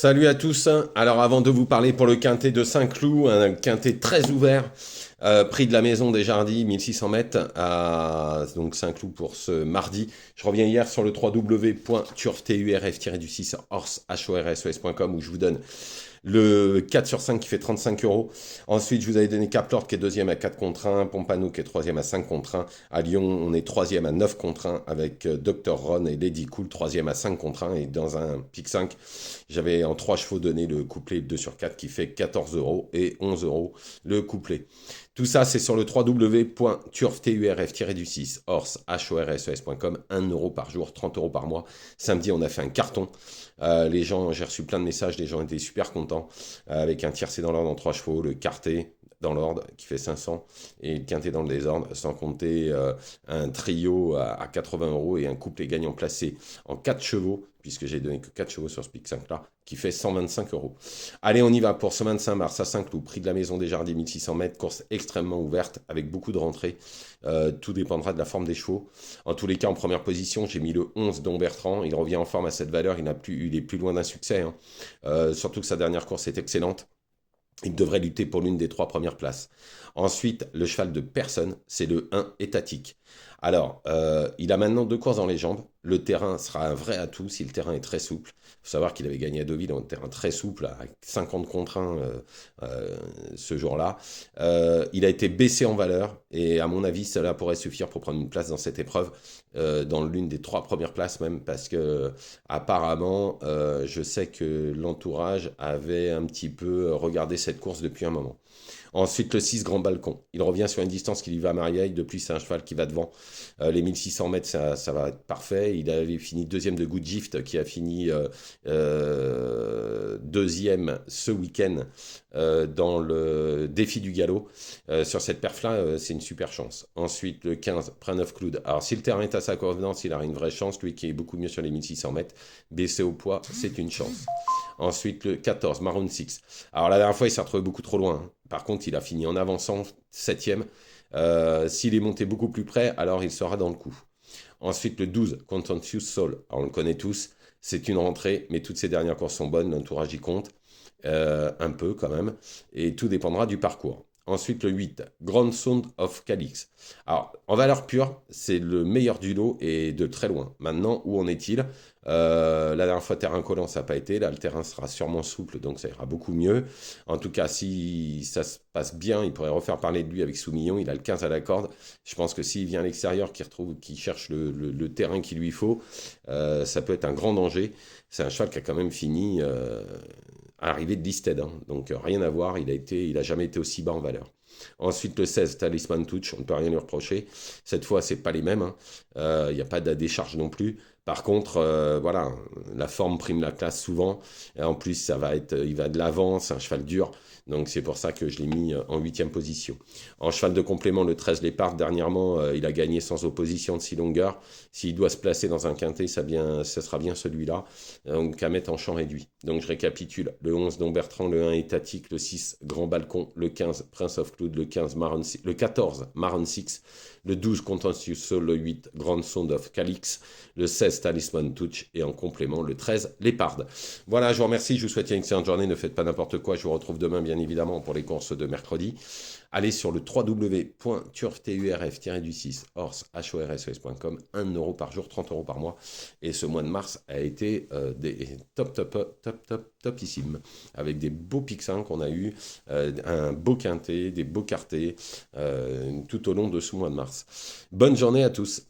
Salut à tous. Alors avant de vous parler pour le quintet de Saint-Cloud, un quintet très ouvert, prix de la maison des Jardins, 1600 mètres, à donc Saint-Cloud pour ce mardi. Je reviens hier sur le www.turf-6 horses.com où je vous donne le 4 sur 5 qui fait 35 euros. Ensuite, je vous avais donné Caplord qui est deuxième à 4 contre 1, Pompano qui est troisième à 5 contre 1. À Lyon, on est troisième à 9 contre 1 avec Dr. Ron et Lady Cool, troisième à 5 contre 1. Et dans un pic 5, j'avais en 3 chevaux donné le couplet 2 sur 4 qui fait 14 euros et 11 euros le couplet. Tout ça, c'est sur le www.turf-6 horses.com, 1 euro par jour, 30 euros par mois. Samedi, on a fait un carton. Les gens, j'ai reçu plein de messages, les gens étaient super contents. Avec un tiercé dans l'ordre en 3 chevaux, le quarté dans l'ordre qui fait 500 et le quintet dans le désordre, sans compter un trio à 80 euros et un couplet gagnant placé en 4 chevaux, puisque j'ai donné que 4 chevaux sur ce pic 5 là, qui fait 125 euros. Allez, on y va pour ce 25 mars à Saint-Cloud, prix de la maison des Jardins, 1600 mètres, course extrêmement ouverte avec beaucoup de rentrées. Tout dépendra de la forme des chevaux. En tous les cas, en première position, j'ai mis le 11 Don Bertrand. Il revient en forme à cette valeur. Il est plus loin d'un succès, hein. Surtout que sa dernière course est excellente. Il devrait lutter pour l'une des 3 premières places. Ensuite, le cheval de personne, c'est le 1 étatique. Alors, il a maintenant 2 courses dans les jambes. Le terrain sera un vrai atout si le terrain est très souple. Il faut savoir qu'il avait gagné à Deauville en terrain très souple, à 50 contre 1 ce jour-là. Il a été baissé en valeur et à mon avis, cela pourrait suffire pour prendre une place dans cette épreuve, dans l'une des 3 premières places même, parce que apparemment, je sais que l'entourage avait un petit peu regardé cette course depuis un moment. Ensuite, le 6 Grand Balcon. Il revient sur une distance qui lui va à Marielle. De plus, c'est un cheval qui va devant. Les 1600 mètres, ça va être parfait. Il avait fini deuxième de Good Gift, qui a fini deuxième ce week-end dans le défi du galop. Sur cette perf-là, c'est une super chance. Ensuite, le 15 Prince Cloud. Alors, si le terrain est à sa convenance, il a une vraie chance. Lui qui est beaucoup mieux sur les 1600 mètres, baissé au poids, c'est une chance. Ensuite, le 14 Maroon 6. Alors, la dernière fois, il s'est retrouvé beaucoup trop loin, hein. Par contre, il a fini en avançant, septième. S'il est monté beaucoup plus près, alors il sera dans le coup. Ensuite, le 12, Contentious Soul. Alors, on le connaît tous. C'est une rentrée, mais toutes ces dernières courses sont bonnes. L'entourage y compte. Un peu quand même. Et tout dépendra du parcours. Ensuite, le 8, Grand Sound of Calix. Alors, en valeur pure, c'est le meilleur du lot et de très loin. Maintenant, où en est-il? La dernière fois, terrain collant, ça n'a pas été. Là, le terrain sera sûrement souple, donc ça ira beaucoup mieux. En tout cas, si ça se passe bien, il pourrait refaire parler de lui avec Soumillon. Il a le 15 à la corde. Je pense que s'il vient à l'extérieur, qu'il cherche le terrain qu'il lui faut, ça peut être un grand danger. C'est un cheval qui a quand même fini à l'arrivée de Listed, hein. Donc rien à voir. Il a jamais été aussi bas en valeur. Ensuite, le 16, Talisman Touch, on ne peut rien lui reprocher. Cette fois, c'est pas les mêmes, hein. Il n'y a pas de décharge non plus. Par contre, voilà, la forme prime la classe souvent. Et en plus, il va de l'avant, c'est un cheval dur. Donc c'est pour ça que je l'ai mis en 8e position. En cheval de complément, le 13 Lépard, dernièrement, il a gagné sans opposition de 6 longueurs. S'il doit se placer dans un quintet, ça sera bien celui-là. Donc à mettre en champ réduit. Donc je récapitule. Le 11 Don Bertrand, le 1 Étatique, le 6 Grand Balcon, le 15 Prince of Cloud, le 14 Maroon 6, le 12 Contentious Soul, le 8 Grand Sound of Calix, le 16 Talisman Touch et en complément le 13 Lépard. Voilà, je vous remercie, je vous souhaite une excellente journée, ne faites pas n'importe quoi, je vous retrouve demain bien évidemment pour les courses de mercredi. Allez sur le www.turf-6 horses.com, 1 euro par jour, 30 euros par mois. Et ce mois de mars a été des topissime. Avec des beaux pics 5 qu'on a eu, un beau quintet, des beaux quartés tout au long de ce mois de mars. Bonne journée à tous.